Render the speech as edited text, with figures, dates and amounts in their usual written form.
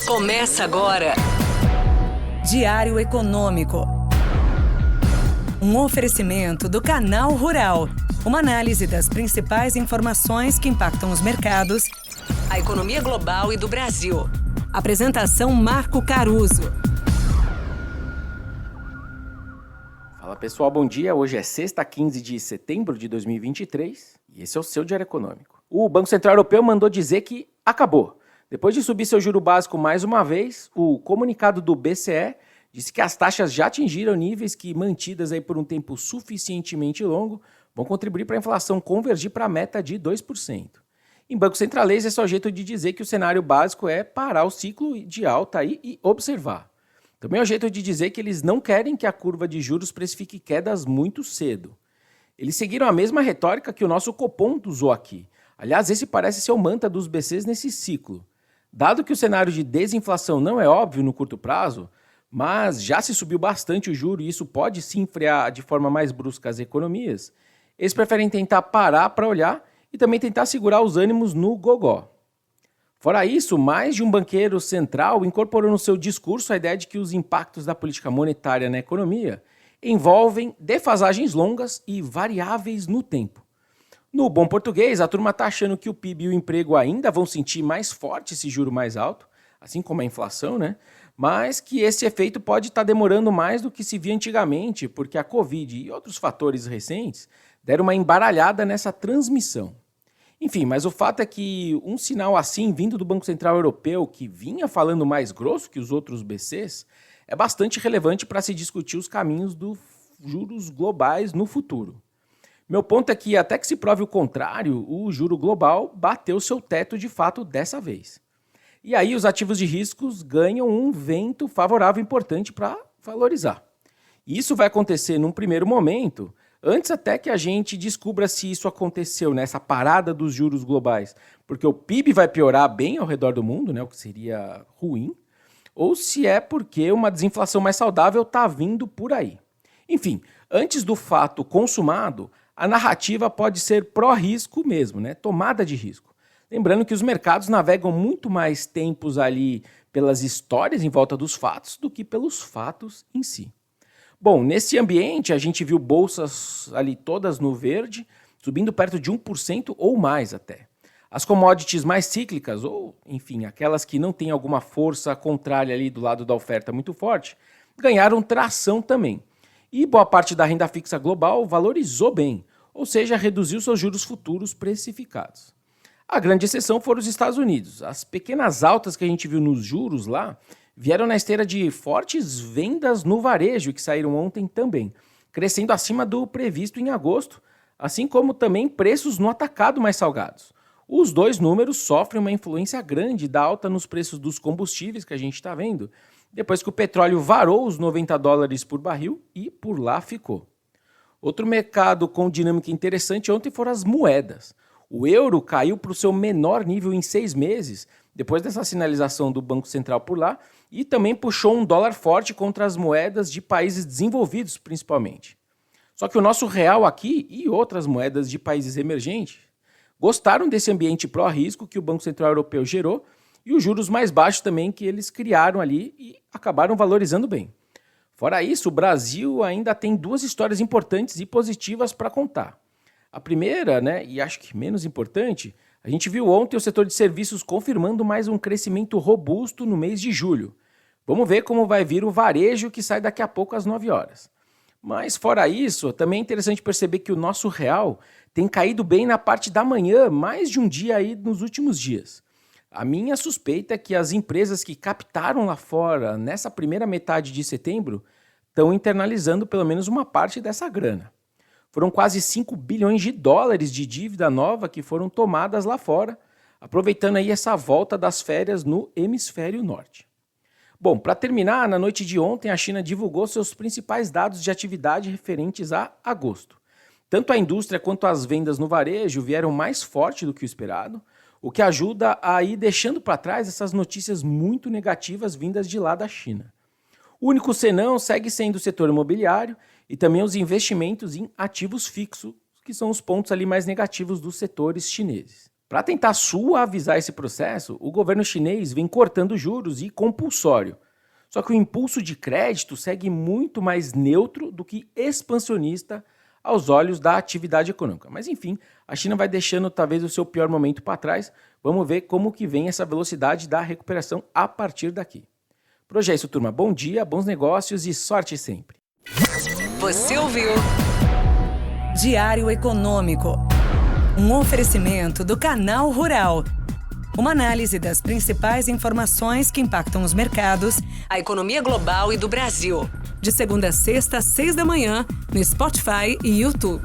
Começa agora. Diário Econômico. Um oferecimento do Canal Rural. Uma análise das principais informações que impactam os mercados, a economia global e do Brasil. Apresentação Marco Caruso. Fala pessoal, bom dia. Hoje é sexta, 15 de setembro de 2023 e esse é o seu Diário Econômico. O Banco Central Europeu mandou dizer que acabou. Depois de subir seu juro básico mais uma vez, o comunicado do BCE disse que as taxas já atingiram níveis que, mantidas aí por um tempo suficientemente longo, vão contribuir para a inflação convergir para a meta de 2%. Em Banco Centralês, esse é o jeito de dizer que o cenário básico é parar o ciclo de alta aí e observar. Também é o jeito de dizer que eles não querem que a curva de juros precifique quedas muito cedo. Eles seguiram a mesma retórica que o nosso Copom usou aqui. Aliás, esse parece ser o mantra dos BCs nesse ciclo. Dado que o cenário de desinflação não é óbvio no curto prazo, mas já se subiu bastante o juro e isso pode sim frear de forma mais brusca as economias, eles preferem tentar parar para olhar e também tentar segurar os ânimos no gogó. Fora isso, mais de um banqueiro central incorporou no seu discurso a ideia de que os impactos da política monetária na economia envolvem defasagens longas e variáveis no tempo. No bom português, a turma está achando que o PIB e o emprego ainda vão sentir mais forte esse juro mais alto, assim como a inflação, né? Mas que esse efeito pode estar demorando mais do que se via antigamente, porque a Covid e outros fatores recentes deram uma embaralhada nessa transmissão. Enfim, mas o fato é que um sinal assim vindo do Banco Central Europeu, que vinha falando mais grosso que os outros BCs, é bastante relevante para se discutir os caminhos dos juros globais no futuro. Meu ponto é que, até que se prove o contrário, o juro global bateu seu teto de fato dessa vez. E aí os ativos de riscos ganham um vento favorável importante para valorizar. E isso vai acontecer num primeiro momento, antes até que a gente descubra se isso aconteceu nessa parada dos juros globais, porque o PIB vai piorar bem ao redor do mundo, né, o que seria ruim, ou se é porque uma desinflação mais saudável está vindo por aí. Enfim, antes do fato consumado, a narrativa pode ser pró-risco mesmo, né? Tomada de risco. Lembrando que os mercados navegam muito mais tempos ali pelas histórias em volta dos fatos do que pelos fatos em si. Bom, nesse ambiente a gente viu bolsas ali todas no verde, subindo perto de 1% ou mais até. As commodities mais cíclicas, ou enfim, aquelas que não têm alguma força contrária ali do lado da oferta muito forte, ganharam tração também. E boa parte da renda fixa global valorizou bem, ou seja, reduziu seus juros futuros precificados. A grande exceção foram os Estados Unidos. As pequenas altas que a gente viu nos juros lá vieram na esteira de fortes vendas no varejo que saíram ontem também, crescendo acima do previsto em agosto, assim como também preços no atacado mais salgados. Os dois números sofrem uma influência grande da alta nos preços dos combustíveis que a gente está vendo, depois que o petróleo varou os $90 por barril e por lá ficou. Outro mercado com dinâmica interessante ontem foram as moedas. O euro caiu para o seu menor nível em 6 meses, depois dessa sinalização do Banco Central por lá, e também puxou um dólar forte contra as moedas de países desenvolvidos, principalmente. Só que o nosso real aqui e outras moedas de países emergentes gostaram desse ambiente pró-risco que o Banco Central Europeu gerou e os juros mais baixos também que eles criaram ali e acabaram valorizando bem. Fora isso, o Brasil ainda tem duas histórias importantes e positivas para contar. A primeira, né, e acho que menos importante, a gente viu ontem o setor de serviços confirmando mais um crescimento robusto no mês de julho. Vamos ver como vai vir o varejo que sai daqui a pouco às 9 horas. Mas fora isso, também é interessante perceber que o nosso real tem caído bem na parte da manhã, mais de um dia aí nos últimos dias. A minha suspeita é que as empresas que captaram lá fora nessa primeira metade de setembro estão internalizando pelo menos uma parte dessa grana. Foram quase 5 bilhões de dólares de dívida nova que foram tomadas lá fora, aproveitando aí essa volta das férias no hemisfério norte. Bom, para terminar, na noite de ontem a China divulgou seus principais dados de atividade referentes a agosto. Tanto a indústria quanto as vendas no varejo vieram mais forte do que o esperado, o que ajuda a ir deixando para trás essas notícias muito negativas vindas de lá da China. O único senão segue sendo o setor imobiliário e também os investimentos em ativos fixos, que são os pontos ali mais negativos dos setores chineses. Para tentar suavizar esse processo, o governo chinês vem cortando juros e compulsório. Só que o impulso de crédito segue muito mais neutro do que expansionista aos olhos da atividade econômica. Mas enfim, a China vai deixando talvez o seu pior momento para trás. Vamos ver como que vem essa velocidade da recuperação a partir daqui. Por hoje é isso, turma. Bom dia, bons negócios e sorte sempre. Você ouviu Diário Econômico, um oferecimento do Canal Rural. Uma análise das principais informações que impactam os mercados, a economia global e do Brasil. De segunda a sexta, às 6 da manhã, no Spotify e YouTube.